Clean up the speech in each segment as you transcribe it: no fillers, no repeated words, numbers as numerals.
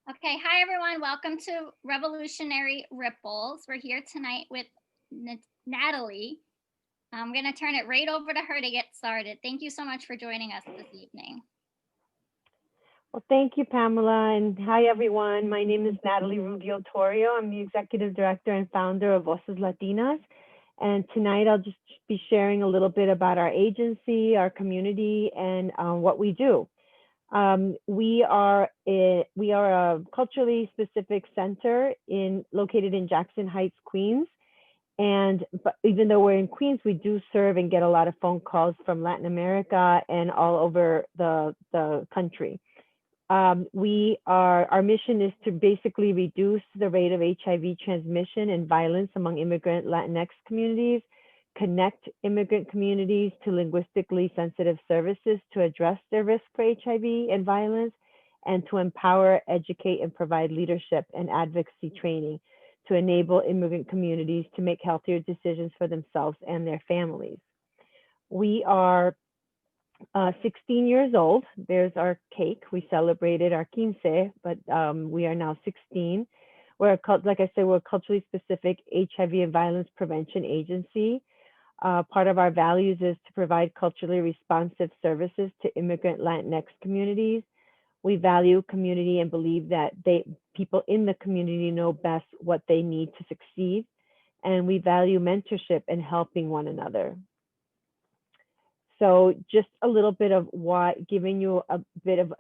Okay, hi everyone. Welcome to Revolutionary Ripples. We're here tonight with Nathaly. I'm going to turn it right over to her to get started. Thank you so much for joining us this evening. Well, thank you, Pamela, and hi, everyone. My name is Nathaly Rubio-Torio. I'm the Executive Director and founder of Voces, Latinas. And tonight I'll just be sharing a little bit about our agency, our community, and what we do. We are a culturally specific center located in Jackson Heights, Queens. But even though we're in Queens, we do serve and get a lot of phone calls from Latin America and all over the country. Our mission is to basically reduce the rate of HIV transmission and violence among immigrant Latinx communities, connect immigrant communities to linguistically sensitive services to address their risk for HIV and violence, and to empower, educate, and provide leadership and advocacy training to enable immigrant communities to make healthier decisions for themselves and their families. We are 16 years old. There's our cake. We celebrated our 15, but we are now 16. Like I said, we're a culturally specific HIV and violence prevention agency. Part of our values is to provide culturally responsive services to immigrant Latinx communities. We value community and believe that people in the community know best what they need to succeed. And we value mentorship and helping one another. So just a little bit of giving you a bit of,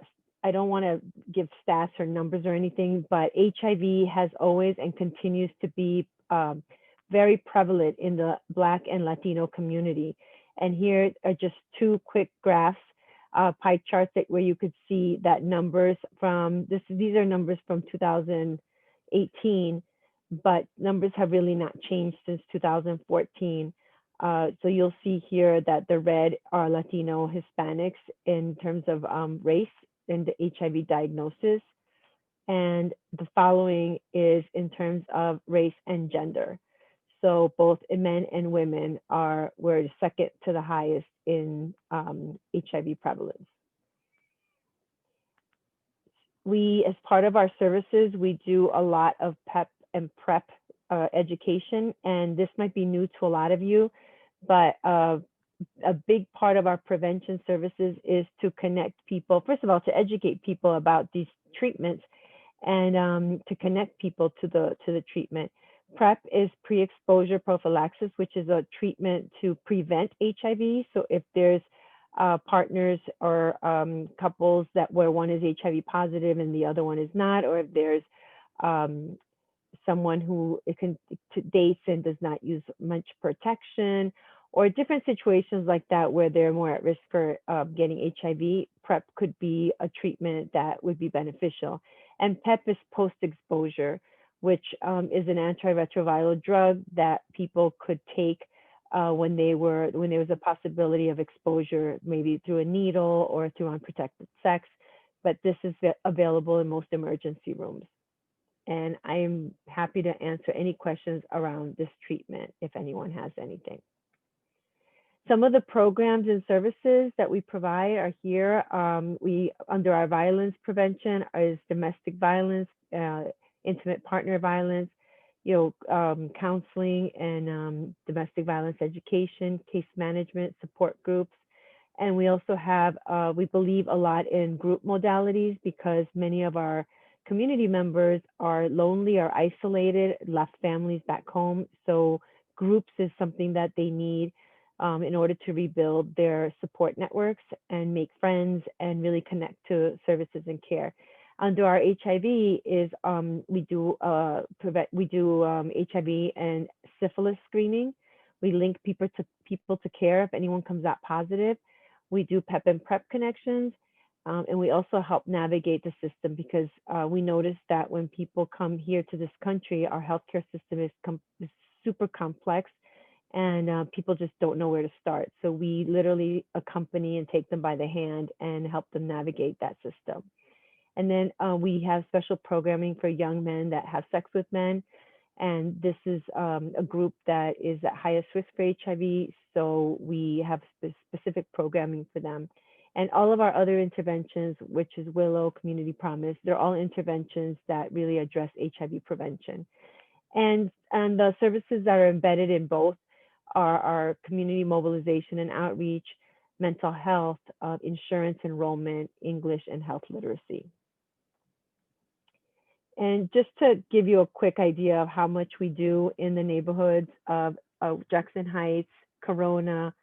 I don't want to give stats or numbers or anything, but HIV has always and continues to be very prevalent in the Black and Latino community. And here are just two quick graphs, pie charts where you could see that these are numbers from 2018, but numbers have really not changed since 2014. So you'll see here that the red are Latino Hispanics in terms of race and the HIV diagnosis. And the following is in terms of race and gender. So both men and women were second to the highest in HIV prevalence. As part of our services, we do a lot of PEP and PrEP education, and this might be new to a lot of you, but a big part of our prevention services is to connect people, first of all, to educate people about these treatments and to connect people to the treatment. PrEP is pre-exposure prophylaxis, which is a treatment to prevent HIV. So if there's partners or couples where one is HIV positive and the other one is not, or if there's someone who dates and does not use much protection, or different situations like that where they're more at risk for getting HIV, PrEP could be a treatment that would be beneficial. And PEP is post-exposure, which is an antiretroviral drug that people could take when there was a possibility of exposure, maybe through a needle or through unprotected sex. But this is available in most emergency rooms. And I am happy to answer any questions around this treatment if anyone has anything. Some of the programs and services that we provide are here. Under our violence prevention is domestic violence, intimate partner violence, counseling and domestic violence education, case management, support groups. And we also have, we believe a lot in group modalities because many of our community members are lonely or isolated, left families back home. So groups is something that they need in order to rebuild their support networks and make friends and really connect to services and care. Under our HIV is we do HIV and syphilis screening. We link people to care if anyone comes out positive. We do PEP and PrEP connections. And we also help navigate the system because we noticed that when people come here to this country, our healthcare system is super complex and people just don't know where to start. So we literally accompany and take them by the hand and help them navigate that system. And then we have special programming for young men that have sex with men. And this is a group that is at highest risk for HIV. So we have specific programming for them. And all of our other interventions, which is Willow, Community Promise, they're all interventions that really address HIV prevention. And the services that are embedded in both are our community mobilization and outreach, mental health, insurance enrollment, English, and health literacy. And just to give you a quick idea of how much we do in the neighborhoods of Jackson Heights, Corona,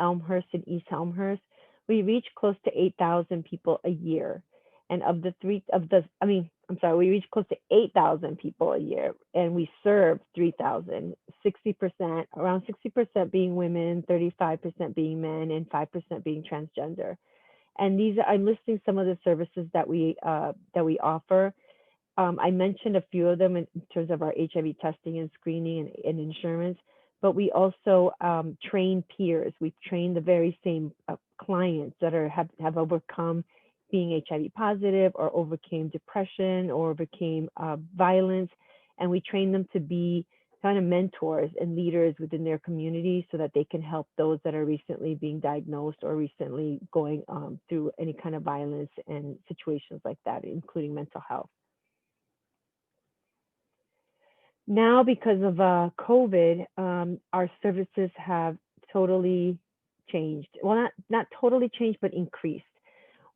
Elmhurst, and East Elmhurst, we reach close to 8,000 people a year. And we reach close to 8,000 people a year, and we serve 3,000, 60%, around 60% being women, 35% being men, and 5% being transgender. And I'm listing some of the services that we offer. I mentioned a few of them in terms of our HIV testing and screening and insurance, but we also train peers. We train the very same clients that have overcome being HIV positive or overcame depression or overcame violence, and we train them to be kind of mentors and leaders within their community so that they can help those that are recently being diagnosed or recently going through any kind of violence and situations like that, including mental health. Now, because of COVID, our services have totally changed. Well, not totally changed, but increased.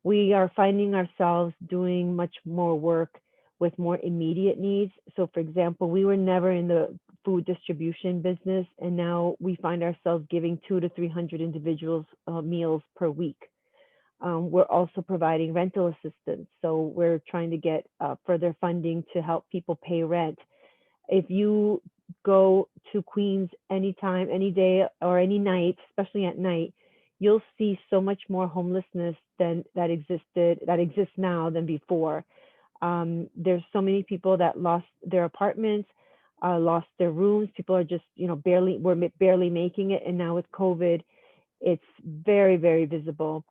We are finding ourselves doing much more work with more immediate needs. So for example, we were never in the food distribution business, and now we find ourselves giving 200 to 300 individuals meals per week. We're also providing rental assistance. So we're trying to get further funding to help people pay rent. If you go to Queens anytime, any day, or any night, especially at night, you'll see so much more homelessness that exists now than before. There's so many people that lost their apartments, lost their rooms. People are just, we're barely making it. And now with COVID, it's very, very visible.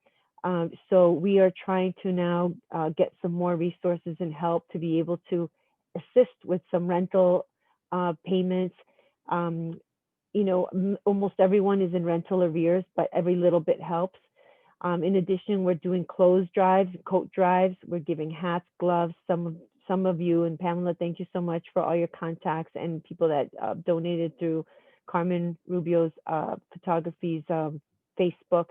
So we are trying to now get some more resources and help to be able to assist with some rental payments. Almost everyone is in rental arrears, but every little bit helps. In addition, we're doing clothes drives, coat drives. We're giving hats, gloves. Some of you, and Pamela, thank you so much for all your contacts and people that donated through Carmen Rubio's photography's Facebook.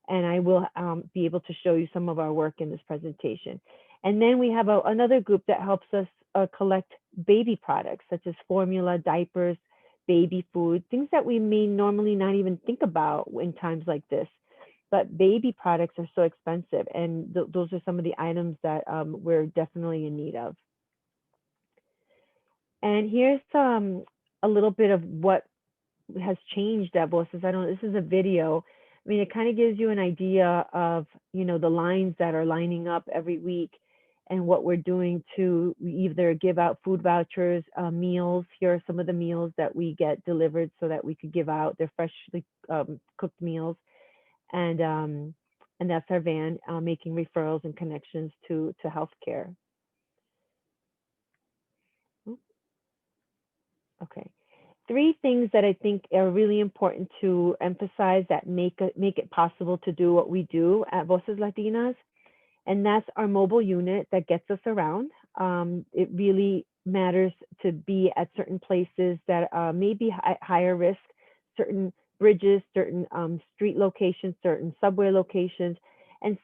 And I will be able to show you some of our work in this presentation. And then we have another group that helps us collect baby products, such as formula, diapers, baby food, things that we may normally not even think about in times like this. But baby products are so expensive, and those are some of the items that we're definitely in need of. And here's a little bit of what has changed at Voces. This is a video. I mean, it kind of gives you an idea of, the lines that are lining up every week and what we're doing to either give out food vouchers, meals. Here are some of the meals that we get delivered so that we could give out. They're freshly cooked meals. And that's our van, making referrals and connections to healthcare. Okay. 3 things that I think are really important to emphasize that make it possible to do what we do at Voces Latinas. And that's our mobile unit that gets us around. It really matters to be at certain places that may be higher risk, certain bridges, certain street locations, certain subway locations, and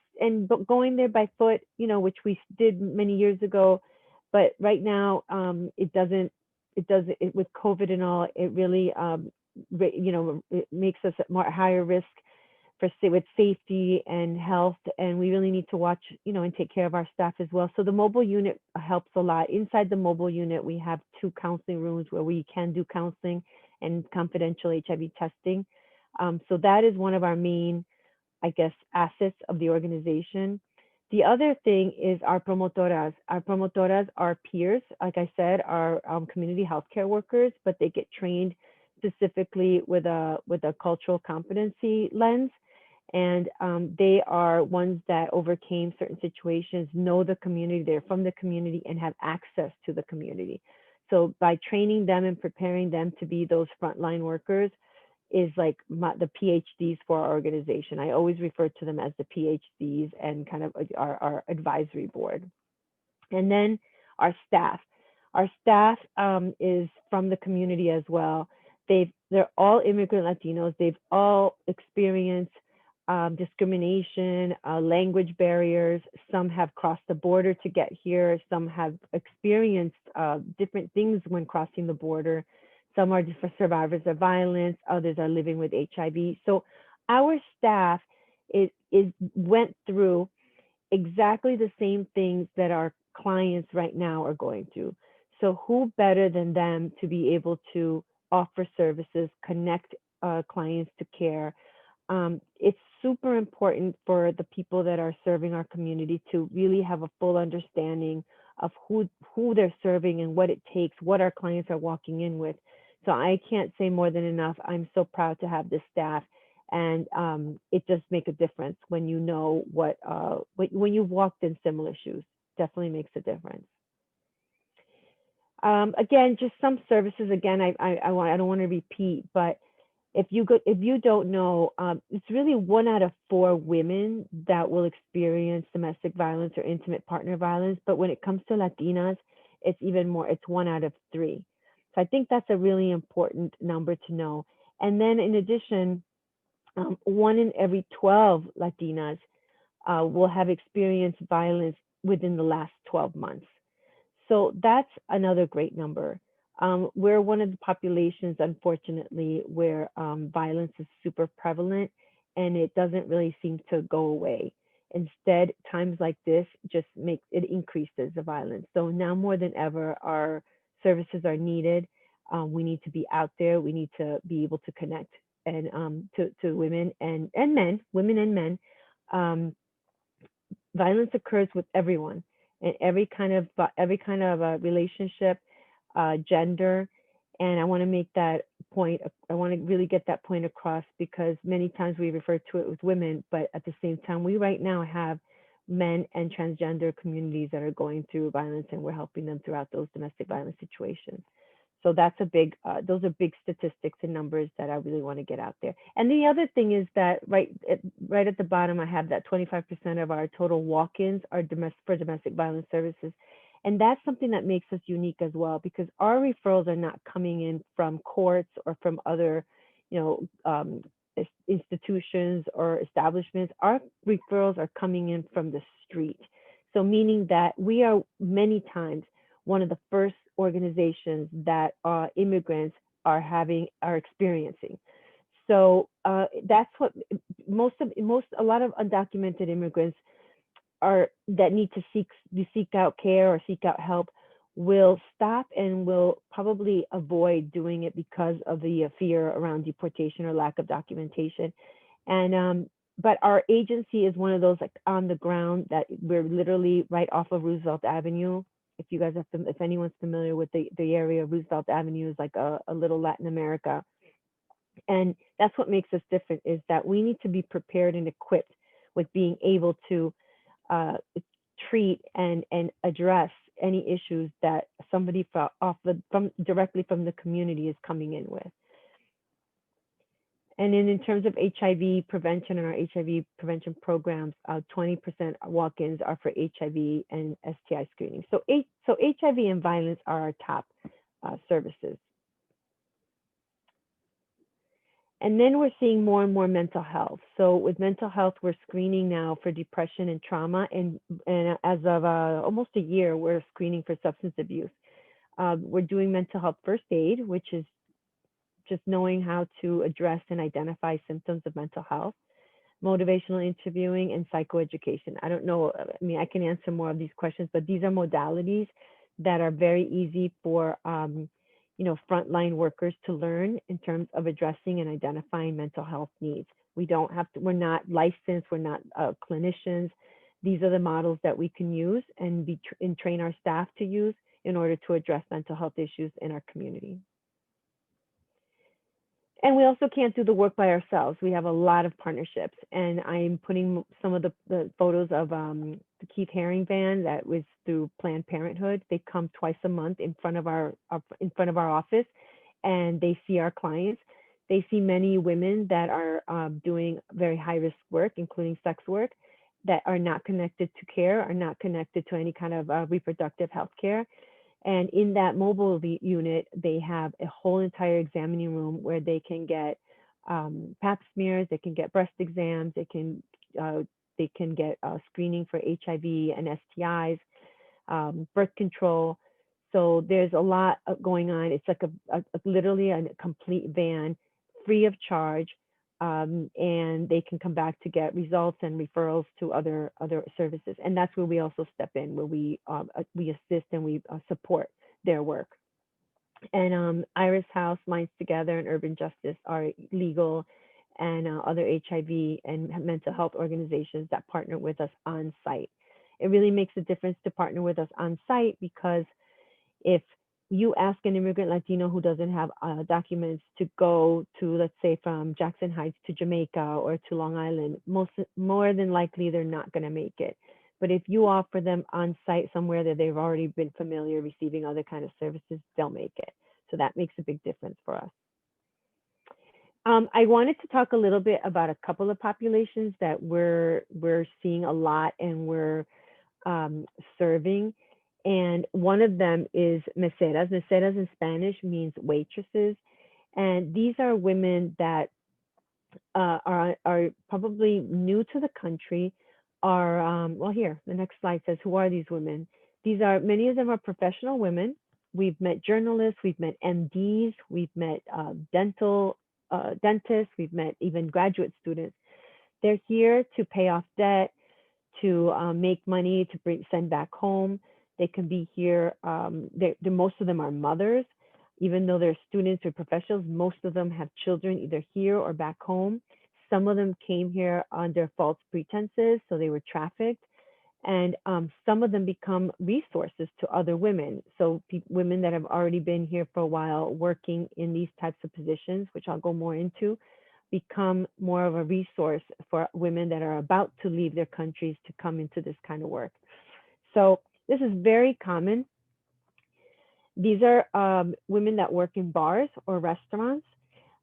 going there by foot, which we did many years ago, but right now it doesn't with COVID and all. It really it makes us at more higher risk with safety and health, and we really need to watch, and take care of our staff as well. So the mobile unit helps a lot. Inside the mobile unit, we have 2 counseling rooms where we can do counseling and confidential HIV testing. So that is one of our main, assets of the organization. The other thing is our promotoras. Our promotoras are peers, like I said, are community healthcare workers, but they get trained specifically with a cultural competency lens. And they are ones that overcame certain situations, know the community, they're from the community, and have access to the community. So by training them and preparing them to be those frontline workers, is like the PhDs for our organization. I always refer to them as the PhDs and kind of our advisory board. And then our staff. Our staff is from the community as well. They're all immigrant Latinos. They've all experienced discrimination, language barriers. Some have crossed the border to get here. Some have experienced different things when crossing the border. Some are survivors of violence. Others are living with HIV. So our staff went through exactly the same things that our clients right now are going through. So who better than them to be able to offer services, connect clients to care. It's super important for the people that are serving our community to really have a full understanding of who they're serving and what it takes, what our clients are walking in with. So I can't say more than enough. I'm so proud to have this staff, and it does make a difference when you know when you've walked in similar shoes. Definitely makes a difference. Again, just some services. Again, I don't want to repeat, but if you don't know, it's really 1 out of 4 women that will experience domestic violence or intimate partner violence. But when it comes to Latinas, it's even more. It's 1 out of 3. So I think that's a really important number to know. And then in addition, 1 in every 12 Latinas will have experienced violence within the last 12 months. So that's another great number. We're one of the populations, unfortunately, where violence is super prevalent and it doesn't really seem to go away. Instead, times like this just increases the violence. So now more than ever, our services are needed. We need to be out there. We need to be able to connect and to women and men, women and men. Violence occurs with everyone in every kind of relationship, gender. And I want to make that point. I want to really get that point across, because many times we refer to it with women, but at the same time, we right now have men and transgender communities that are going through violence, and we're helping them throughout those domestic violence situations. So that's those are big statistics and numbers that I really want to get out there. And the other thing is that right at the bottom, I have that 25% of our total walk-ins are for domestic violence services. And that's something that makes us unique as well, because our referrals are not coming in from courts or from other, institutions or establishments. Our referrals are coming in from the street. So meaning that we are many times one of the first organizations that immigrants are experiencing. So that's what a lot of undocumented immigrants that need to seek out care or seek out help will stop and will probably avoid doing it because of the fear around deportation or lack of documentation. And but our agency is one of those, like, on the ground, that we're literally right off of Roosevelt Avenue. If you guys if anyone's familiar with the area of Roosevelt Avenue, is like a little Latin America. And that's what makes us different, is that we need to be prepared and equipped with being able to treat and address any issues that somebody directly from the community is coming in with. And then in terms of HIV prevention and our HIV prevention programs, 20% walk-ins are for HIV and STI screening. So HIV and violence are our top services. And then we're seeing more and more mental health. So with mental health, we're screening now for depression and trauma. And as of almost a year, we're screening for substance abuse. We're doing mental health first aid, which is just knowing how to address and identify symptoms of mental health, motivational interviewing, and psychoeducation. I don't know, I mean, I can answer more of these questions, but these are modalities that are very easy for frontline workers to learn in terms of addressing and identifying mental health needs. We're not licensed, we're not clinicians. These are the models that we can use and train our staff to use in order to address mental health issues in our community. And we also can't do the work by ourselves. We have a lot of partnerships, and I'm putting some of the photos of the Keith Haring band that was through Planned Parenthood. They come twice a month in front of our office, and they see our clients. They see many women that are doing very high risk work, including sex work, that are not connected to care, are not connected to any kind of reproductive health care. And in that mobile unit, they have a whole entire examining room where they can get pap smears, they can get breast exams, uh, they can get screening for HIV and STIs, birth control. So there's a lot going on. It's like literally a complete van, free of charge, and they can come back to get results and referrals to other services. And that's where we also step in, where we assist and we support their work. And Iris House, Minds Together, and Urban Justice are legal and other HIV and mental health organizations that partner with us on site. It really makes a difference to partner with us on site, because if you ask an immigrant Latino who doesn't have documents to go to, let's say, from Jackson Heights to Jamaica or to Long Island, more than likely they're not going to make it. But if you offer them on site somewhere that they've already been familiar receiving other kind of services, they'll make it. So that makes a big difference for us. I wanted to talk a little bit about a couple of populations that we're seeing a lot and we're serving. And one of them is meseras. Meseras in Spanish means waitresses. And these are women that are probably new to the country, are, well, here, the next slide says, who are these women? Many of them are professional women. We've met journalists, we've met MDs, we've met dentists, we've met even graduate students. They're here to pay off debt, to make money, to send back home. They can be here. Most of them are mothers. Even though they're students or professionals, most of them have children either here or back home. Some of them came here under false pretenses, so they were trafficked. And some of them become resources to other women. So women that have already been here for a while working in these types of positions, which I'll go more into, become more of a resource for women that are about to leave their countries to come into this kind of work. So this is very common. These are women that work in bars or restaurants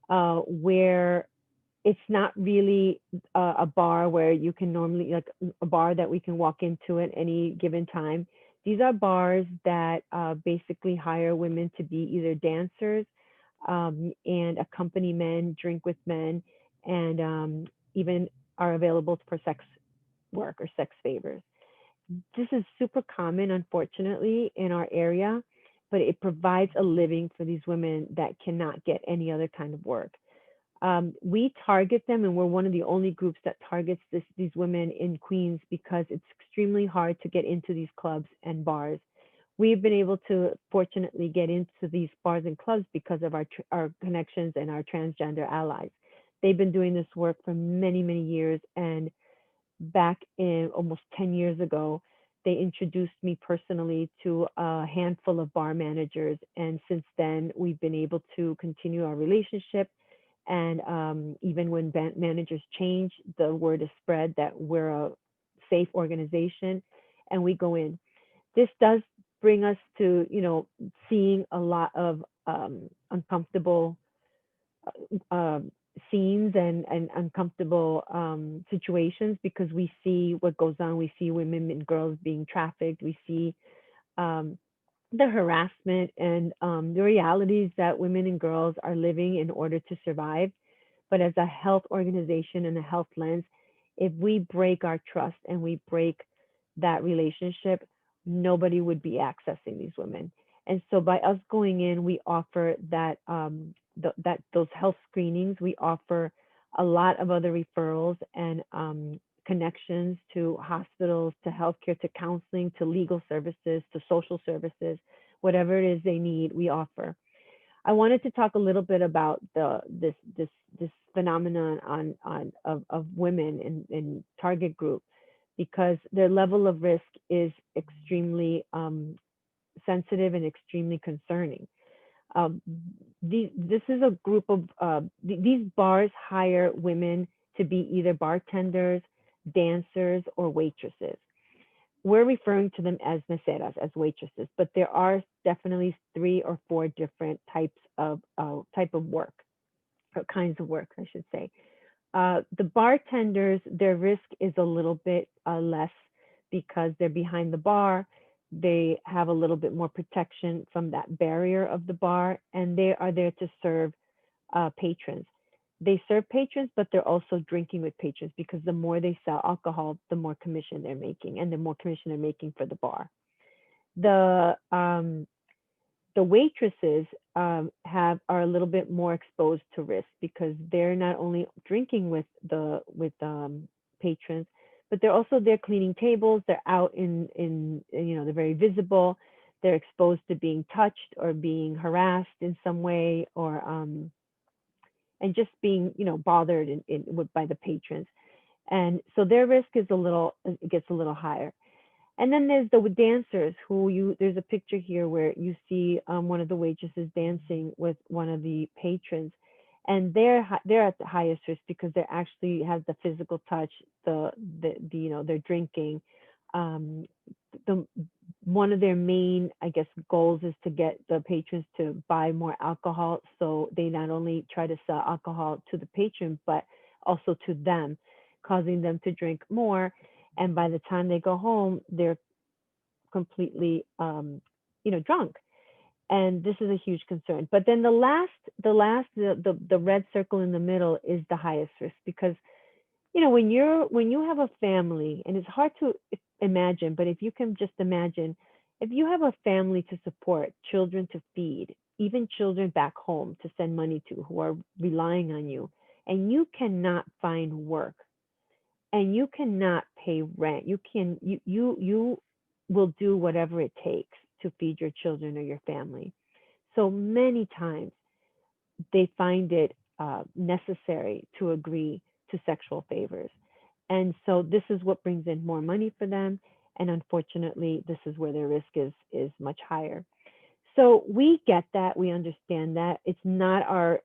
where it's not really a bar where you can normally, like a bar that we can walk into at any given time. These are bars that basically hire women to be either dancers and accompany men, drink with men, and even are available for sex work or sex favors. This is super common, unfortunately, in our area, but it provides a living for these women that cannot get any other kind of work. We target them, and we're one of the only groups that targets these women in Queens because it's extremely hard to get into these clubs and bars. We've been able to fortunately get into these bars and clubs because of our connections and our transgender allies. They've been doing this work for many, many years, and back in almost 10 years ago, they introduced me personally to a handful of bar managers. And since then, we've been able to continue our relationship. And even when managers change, the word is spread that we're a safe organization and we go in. This does bring us to, seeing a lot of uncomfortable scenes and uncomfortable situations, because we see what goes on. We see women and girls being trafficked. We see the harassment and the realities that women and girls are living in order to survive. But as a health organization and a health lens, if we break our trust and we break that relationship, nobody would be accessing these women. And so by us going in, we offer that those health screenings. We offer a lot of other referrals and connections to hospitals, to healthcare, to counseling, to legal services, to social services, whatever it is they need, we offer. I wanted to talk a little bit about this phenomenon of women in target group, because their level of risk is extremely sensitive and extremely concerning. This is a group of these bars hire women to be either bartenders, dancers, or waitresses. We're referring to them as meseras, as waitresses, but there are definitely 3 or 4 different types of work. or kinds of work, I should say. The bartenders, their risk is a little bit less because they're behind the bar. They have a little bit more protection from that barrier of the bar, and they are there to serve patrons. They serve patrons, but they're also drinking with patrons because the more they sell alcohol, the more commission they're making, and the more commission they're making for the bar. The the waitresses are a little bit more exposed to risk because they're not only drinking with patrons, but they're also there cleaning tables. They're out in they're very visible. They're exposed to being touched or being harassed in some way, or and just being bothered by the patrons. And so their risk is it gets a little higher. And then there's the dancers there's a picture here where you see one of the waitresses dancing with one of the patrons, and they're at the highest risk because they actually have the physical touch, they're drinking. Um, the One of their main, I guess, goals is to get the patrons to buy more alcohol. So they not only try to sell alcohol to the patron, but also to them, causing them to drink more. And by the time they go home, they're completely, drunk. And this is a huge concern. But then the red circle in the middle is the highest risk because when you have a family, and it's hard to imagine, but if you can just imagine, if you have a family to support, children to feed, even children back home to send money to who are relying on you, and you cannot find work, and you cannot pay rent, you will do whatever it takes to feed your children or your family. So many times they find it necessary to agree to sexual favors. And so this is what brings in more money for them. And unfortunately, this is where their risk is much higher. So we get that, we understand that. It's not our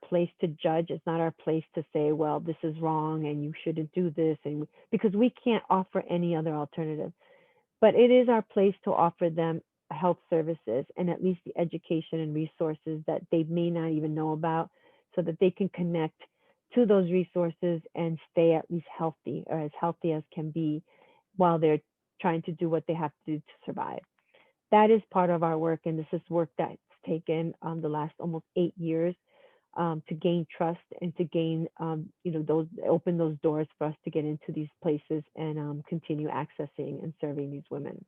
place to judge. It's not our place to say, well, this is wrong and you shouldn't do this, and because we can't offer any other alternative. But it is our place to offer them health services and at least the education and resources that they may not even know about, so that they can connect to those resources and stay at least healthy, or as healthy as can be, while they're trying to do what they have to do to survive. That is part of our work, and this is work that's taken the last almost 8 years to gain trust and to gain, open those doors for us to get into these places and continue accessing and serving these women.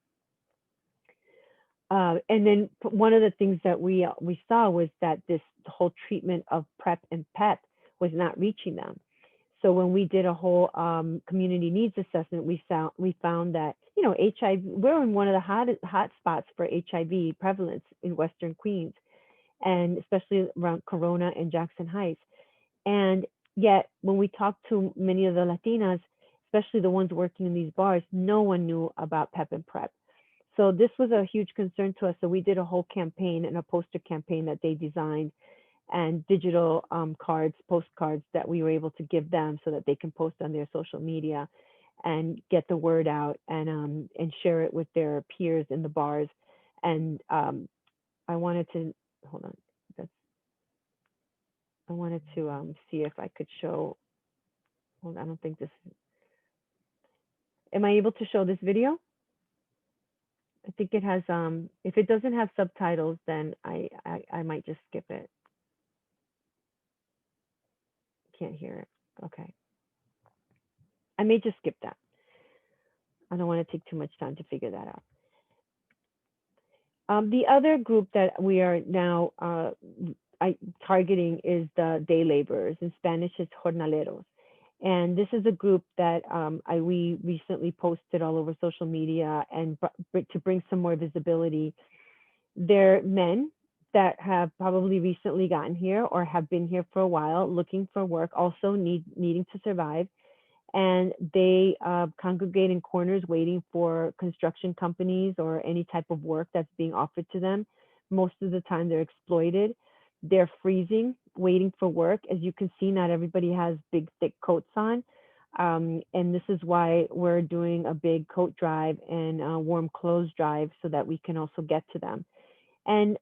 And then one of the things that we saw was that this whole treatment of PrEP and PEP was not reaching them. So when we did a whole community needs assessment, we found that HIV, we're in one of the hot spots for HIV prevalence in Western Queens, and especially around Corona and Jackson Heights. And yet, when we talked to many of the Latinas, especially the ones working in these bars, no one knew about PEP and PrEP. So this was a huge concern to us. So we did a whole campaign and a poster campaign that they designed, and digital postcards that we were able to give them so that they can post on their social media and get the word out and share it with their peers in the bars. And I wanted to hold on. I wanted to see if I could show. Hold on, I don't think this. Am I able to show this video? I think it has. If it doesn't have subtitles, then I might just skip it. Can't hear it. Okay. I may just skip that. I don't want to take too much time to figure that out. The other group that we are now targeting is the day laborers. In Spanish, it's jornaleros. And this is a group that we recently posted all over social media, and to bring some more visibility. They're men that have probably recently gotten here or have been here for a while, looking for work, also needing to survive. And they congregate in corners waiting for construction companies or any type of work that's being offered to them. Most of the time they're exploited. They're freezing, waiting for work. As you can see, not everybody has big, thick coats on. And this is why we're doing a big coat drive and warm clothes drive so that we can also get to them. And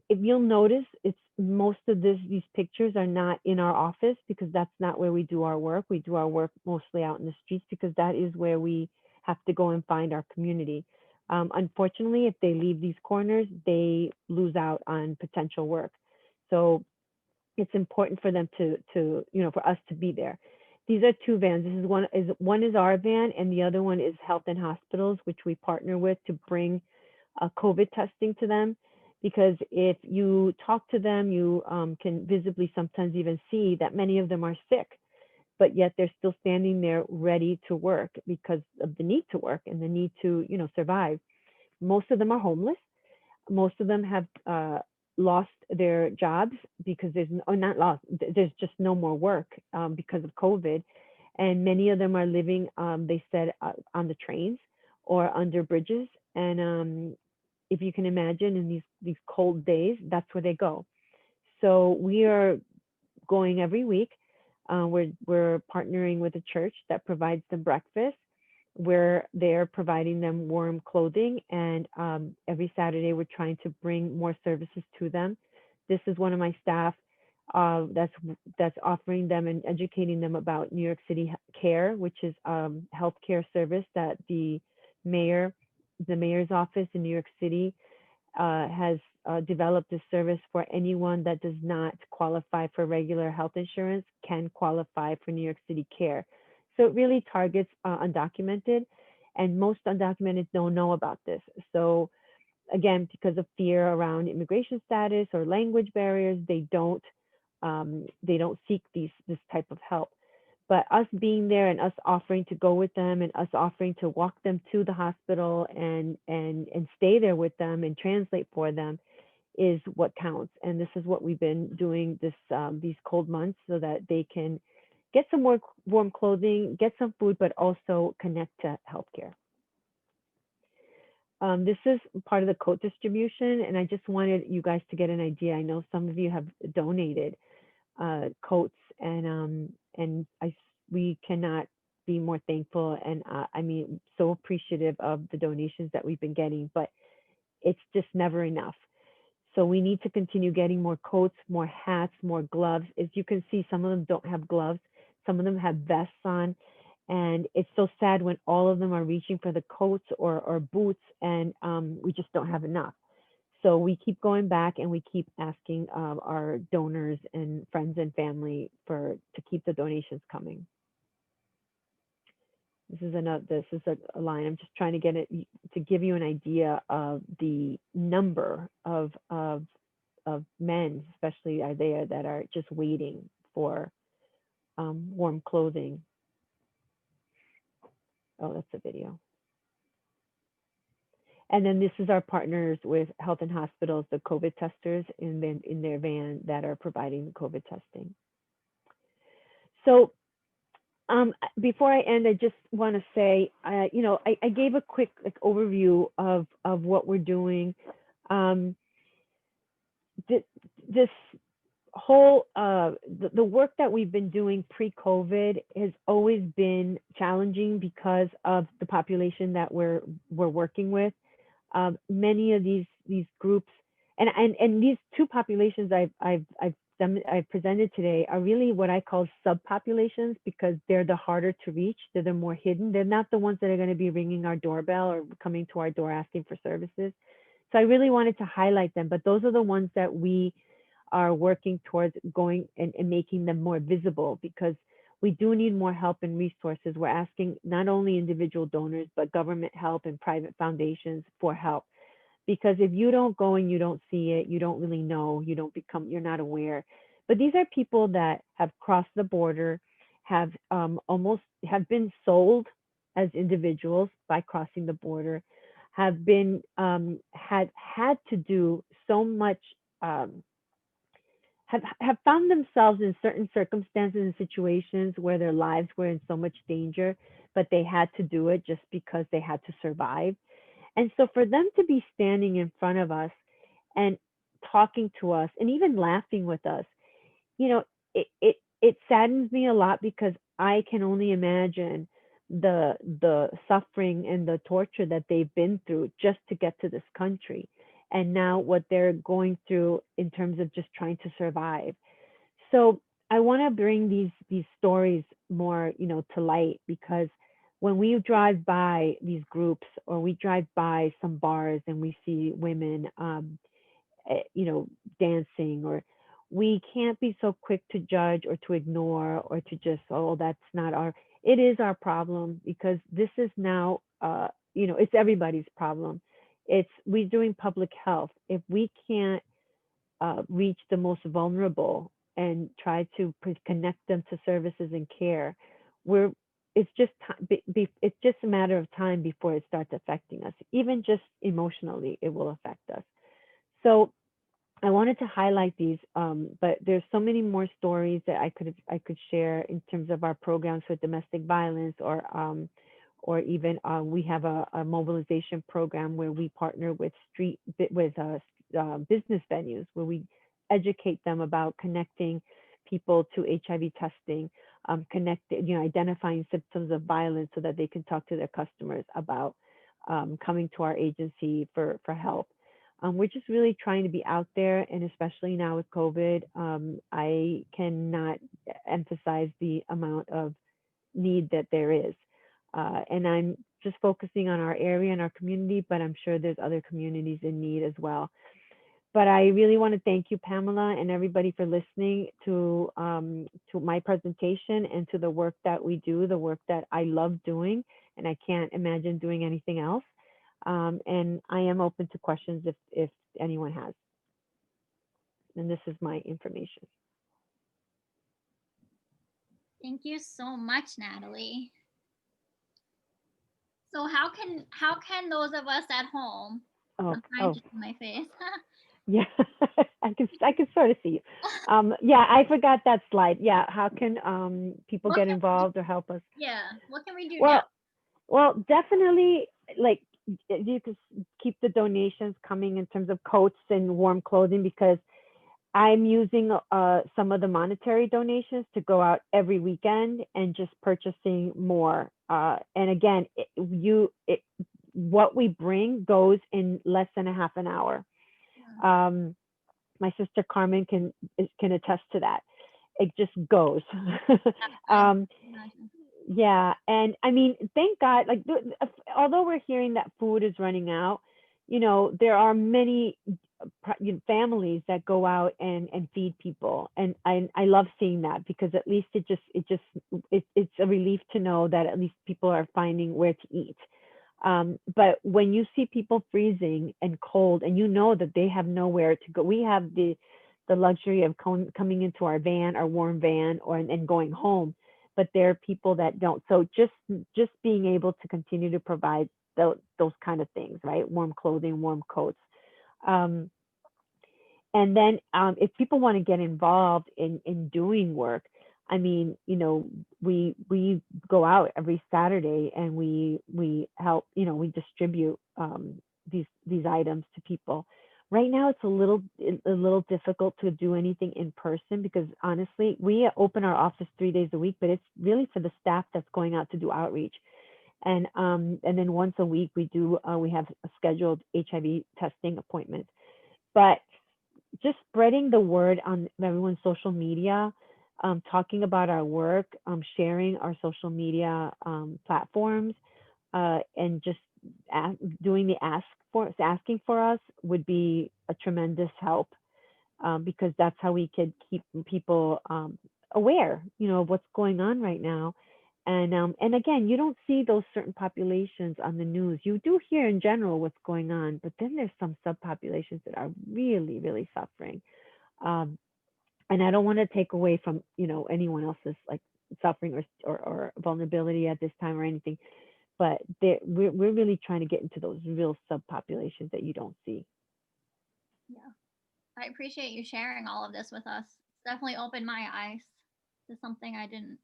if you'll notice, it's most of these pictures are not in our office because that's not where we do our work. We do our work mostly out in the streets because that is where we have to go and find our community. Unfortunately, if they leave these corners, they lose out on potential work. So it's important for them to for us to be there. These are two vans. This is one is our van, and the other one is Health and Hospitals, which we partner with to bring COVID testing to them. Because if you talk to them, you can visibly sometimes even see that many of them are sick, but yet they're still standing there ready to work because of the need to work and the need to survive. Most of them are homeless. Most of them have lost their jobs because not lost, there's just no more work because of COVID. And many of them are living, they said, on the trains or under bridges. And if you can imagine, in these cold days, that's where they go. So we are going every week. We're partnering with a church that provides them breakfast, where they're providing them warm clothing, and every Saturday we're trying to bring more services to them. This is one of my staff that's offering them and educating them about New York City Care, which is healthcare service that the mayor's office in New York City has developed a service for anyone that does not qualify for regular health insurance can qualify for New York City Care. So it really targets undocumented, and most undocumented don't know about this. So again, because of fear around immigration status or language barriers, they don't seek this type of help. But us being there and us offering to go with them and us offering to walk them to the hospital and stay there with them and translate for them is what counts. And this is what we've been doing these cold months so that they can get some more warm clothing, get some food, but also connect to healthcare. This is part of the coat distribution, and I just wanted you guys to get an idea. I know some of you have donated coats, and we cannot be more thankful, and I mean, so appreciative of the donations that we've been getting, but it's just never enough. So we need to continue getting more coats, more hats, more gloves. As you can see, some of them don't have gloves. Some of them have vests on. And it's so sad when all of them are reaching for the coats or boots, and we just don't have enough. So we keep going back and we keep asking our donors and friends and family to keep the donations coming. This is a line. I'm just trying to get it to give you an idea of the number of men, especially are there, that are just waiting for warm clothing. Oh, that's a video. And then this is our partners with Health and Hospitals, the COVID testers in their van that are providing the COVID testing. So before I end, I just want to say, I gave a quick overview of what we're doing. This whole the work that we've been doing pre-COVID has always been challenging because of the population that we're working with. Many of these groups and these two populations I've presented today are really what I call subpopulations, because they're the harder to reach. They're the more hidden. They're not the ones that are going to be ringing our doorbell or coming to our door asking for services. So I really wanted to highlight them, but those are the ones that we are working towards going and making them more visible, because we do need more help and resources. We're asking not only individual donors, but government help and private foundations for help. Because if you don't go and you don't see it, you don't really know, you're not aware. But these are people that have crossed the border, have been sold as individuals by crossing the border, have been had to do so much, have found themselves in certain circumstances and situations where their lives were in so much danger, but they had to do it just because they had to survive. And so for them to be standing in front of us and talking to us and even laughing with us, it saddens me a lot, because I can only imagine the suffering and the torture that they've been through just to get to this country. and now what they're going through in terms of just trying to survive. So I want to bring these stories more, to light, because when we drive by these groups or we drive by some bars and we see women, dancing, or we can't be so quick to judge or to ignore or to just, oh, that's not our, it is our problem, because this is now, it's everybody's problem. We're doing public health. If we can't reach the most vulnerable and try to connect them to services and care, we're it's just it's just a matter of time before it starts affecting us. Even just emotionally, it will affect us. So I wanted to highlight these, but there's so many more stories that I could share in terms of our programs with domestic violence, or even we have a mobilization program where we partner with business venues, where we educate them about connecting people to HIV testing, identifying symptoms of violence so that they can talk to their customers about coming to our agency for help. We're just really trying to be out there, and especially now with COVID, I cannot emphasize the amount of need that there is. And I'm just focusing on our area and our community, but I'm sure there's other communities in need as well. But I really want to thank you, Pamela, and everybody for listening to my presentation and to the work that we do, the work that I love doing, and I can't imagine doing anything else. And I am open to questions if anyone has. And this is my information. Thank you so much, Nathaly. So how can those of us at home? I'm trying to see my face. Yeah, I can sort of see you. Yeah, I forgot that slide. Yeah, how can people get involved or help us? Yeah, what can we do now? Well, definitely, like, you can keep the donations coming in terms of coats and warm clothing, because I'm using some of the monetary donations to go out every weekend and just purchasing more. And again, what we bring goes in less than a half an hour. My sister Carmen can attest to that. It just goes. Yeah, and I mean, thank God. Like, although we're hearing that food is running out, there are many families that go out and feed people, and I love seeing that, because at least it's a relief to know that at least people are finding where to eat. But when you see people freezing and cold, and that they have nowhere to go, we have the luxury of coming into our warm van, and going home. But there are people that don't. So just being able to continue to provide those kind of things, right? Warm clothing, warm coats. And then if people want to get involved in doing work, I mean, we go out every Saturday and we help, we distribute these items to people. Right now, it's a little difficult to do anything in person, because honestly, we open our office 3 days a week, but it's really for the staff that's going out to do outreach. And then once a week we have a scheduled HIV testing appointment. But just spreading the word on everyone's social media, talking about our work, sharing our social media platforms, and just asking for us would be a tremendous help, because that's how we could keep people aware, of what's going on right now. And again, you don't see those certain populations on the news. You do hear in general what's going on, but then there's some subpopulations that are really, really suffering. And I don't want to take away from, anyone else's like suffering or vulnerability at this time or anything, but we're really trying to get into those real subpopulations that you don't see. Yeah, I appreciate you sharing all of this with us. It's definitely opened my eyes to something I didn't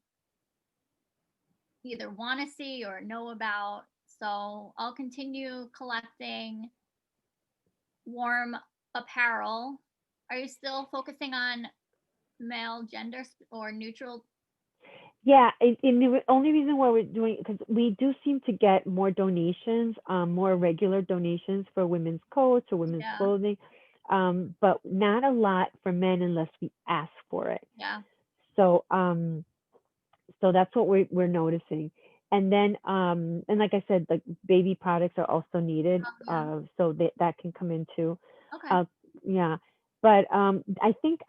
either want to see or know about. So I'll continue collecting warm apparel. Are you still focusing on male gender or neutral? Yeah, and the only reason why we're doing, because we do seem to get more donations, more regular donations for women's coats or women's Yeah. clothing, but not a lot for men unless we ask for it. Yeah. So, so that's what we're noticing. And then, and like I said, like baby products are also needed, Yeah. so that can come in too. Okay. Uh, yeah, but I think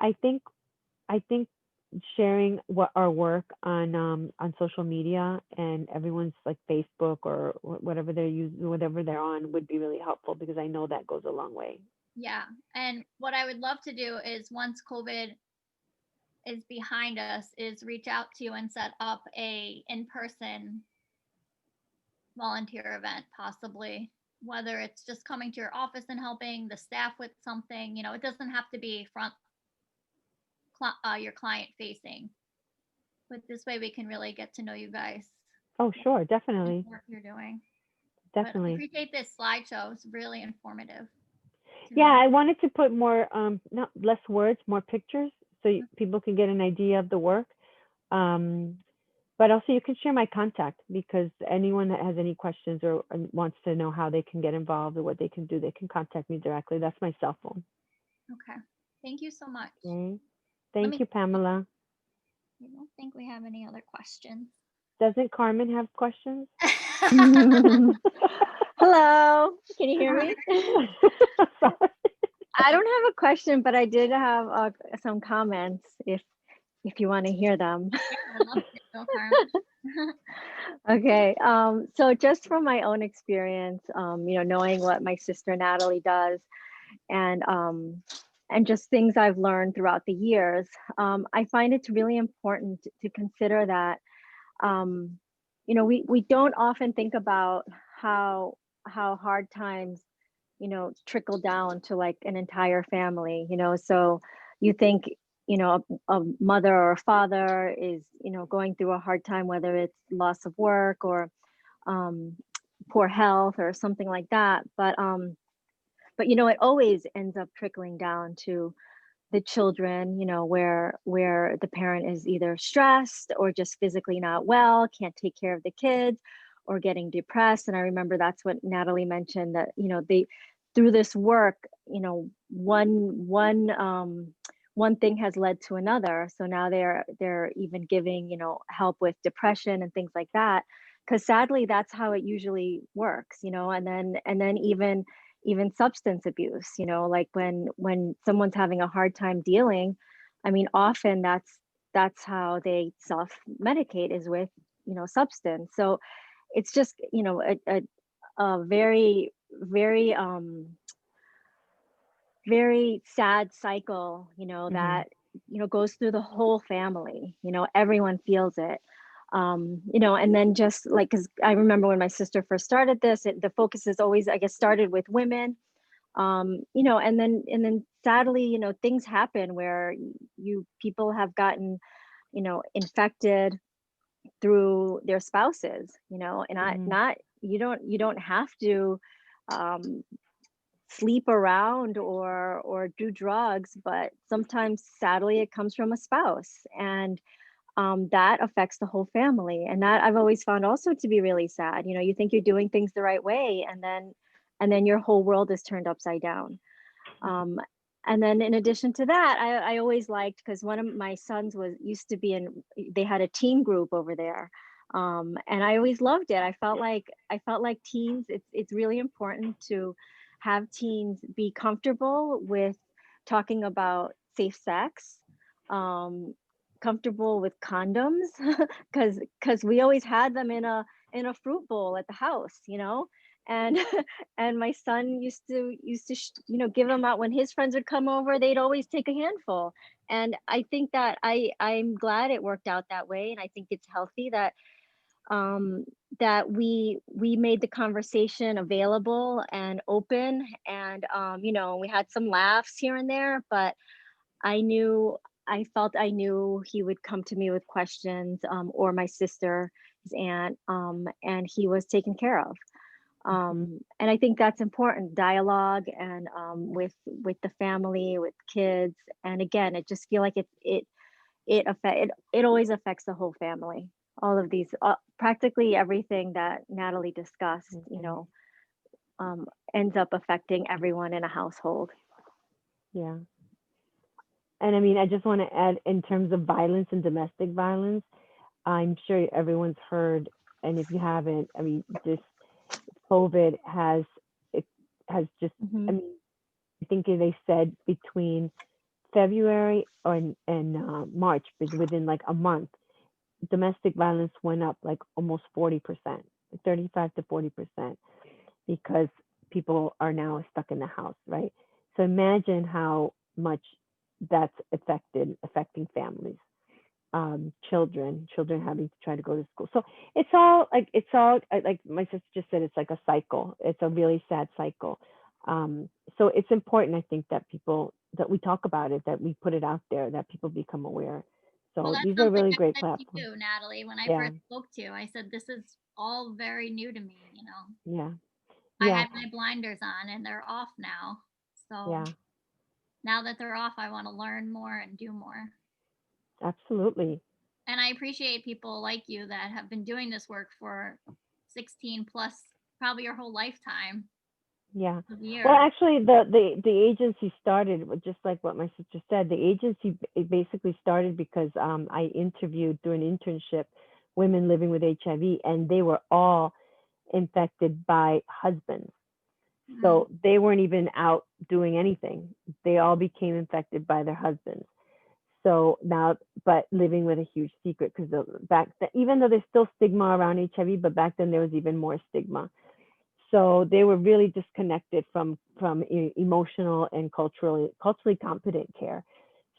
sharing what our work on social media and everyone's like Facebook or whatever they're using, whatever they're on, would be really helpful because I know that goes a long way. Yeah. And what I would love to do is once COVID is behind us is reach out to you and set up a in-person volunteer event, possibly, whether it's just coming to your office and helping the staff with something. It doesn't have to be your client facing, but this way we can really get to know you guys Oh, sure, and definitely, the work you're doing. But I definitely. appreciate this slideshow. It's really informative to Yeah, me. I wanted to put more, not less words, more pictures, so people can get an idea of the work. Um, but also you can share my contact because anyone that has any questions or wants to know how they can get involved or what they can do, they can contact me directly. That's my cell phone. Okay. Thank you so much. Okay. Let Thank me, you, Pamela. I don't think we have any other questions. Doesn't Carmen have questions? Hello, can you hear me? Sorry. I don't have a question, but I did have some comments if you want to hear them. Yeah, I'd love to go, Carmen. Okay, so just from my own experience, knowing what my sister Natalie does, and just things I've learned throughout the years, I find it's really important to consider that, we don't often think about how hard times trickle down to like an entire family. So you think a mother or a father is going through a hard time, whether it's loss of work or um, poor health or something like that, but it always ends up trickling down to the children, where the parent is either stressed or just physically not well, can't take care of the kids, or getting depressed. And I remember that's what Natalie mentioned, that they, through this work, one thing has led to another. So now they're even giving help with depression and things like that, because sadly that's how it usually works. And then even substance abuse, like when someone's having a hard time dealing, I mean, often that's how they self medicate, is with substance. So it's just a very very very sad cycle, Mhm. that goes through the whole family. Everyone feels it. And then just like, because I remember when my sister first started this, the focus is always, I guess, started with women. And then sadly, things happen where people have gotten infected through their spouses, and I Mhm. not you don't have to um, sleep around or do drugs, but sometimes sadly it comes from a spouse, and that affects the whole family. And that I've always found also to be really sad. You think you're doing things the right way, and then your whole world is turned upside down. um, and then in addition to that, I always liked, because one of my sons used to be they had a teen group over there. And I always loved it. I felt like teens, it's really important to have teens be comfortable with talking about safe sex, um, comfortable with condoms, because we always had them in a fruit bowl at the house, and and my son used to give them out when his friends would come over. They'd always take a handful. And I think that I'm glad it worked out that way, and I think it's healthy that we made the conversation available and open. And we had some laughs here and there, but I knew he would come to me with questions, or my sister, his aunt, and he was taken care of. Mhm. And I think that's important, dialogue, and with the family, with kids. And again, I just feel like it always affects the whole family. All of these, practically everything that Nathaly discussed, you know, ends up affecting everyone in a household. Yeah. And I mean, I just want to add, in terms of violence and domestic violence, I'm sure everyone's heard, and if you haven't, I mean, this COVID has just, I mean, I think they said between February and March, within like a month, domestic violence went up like almost 40%, 35 to 40%, because people are now stuck in the house, right? So imagine how much that's affecting families, children having to try to go to school. So it's all like my sister just said, it's like a cycle. It's a really sad cycle. So it's important, I think, that we talk about it, that we put it out there, that people become aware. So Well, that's these are really great I said platforms. to you, Nathaly, when I Yeah. first spoke to you, I said, this is all very new to me, you know. Yeah. I Yeah. had my blinders on and they're off now. So Yeah. now that they're off, I want to learn more and do more. Absolutely. And I appreciate people like you that have been doing this work for 16 plus, probably your whole lifetime. Yeah. Of years. Well, actually, the agency started just like what my sister said. The agency basically started because I interviewed through an internship women living with HIV, and they were all infected by husbands. So they weren't even out doing anything. They all became infected by their husbands. So now, but living with a huge secret, because back then, even though there's still stigma around HIV, but back then there was even more stigma. So they were really disconnected from emotional and culturally competent care.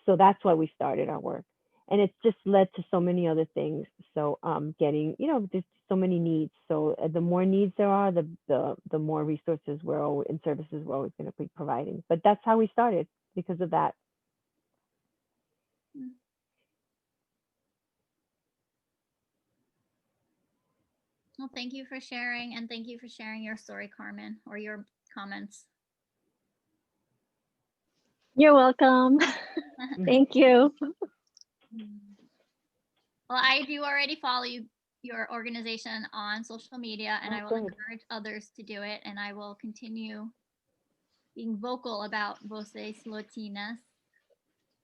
So that's why we started our work, and it's just led to so many other things. So getting, you know, there's so many needs. So the more needs there are, the more resources and services we're always going to be providing. But that's how we started, because of that. Well, thank you for sharing, and thank you for sharing your story, Carmen, or your comments. You're welcome. Thank you. Well, I do already follow your organization on social media, and I will encourage others to do it, and I will continue being vocal about Voces Latinas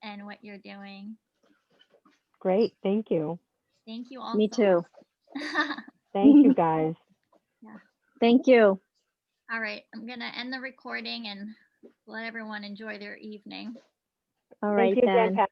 and what you're doing. Great. Thank you. Thank you all. Me too. Thank you, guys. Yeah. Thank you. All right. I'm going to end the recording and let everyone enjoy their evening. All right, Thank you again, then. Pat.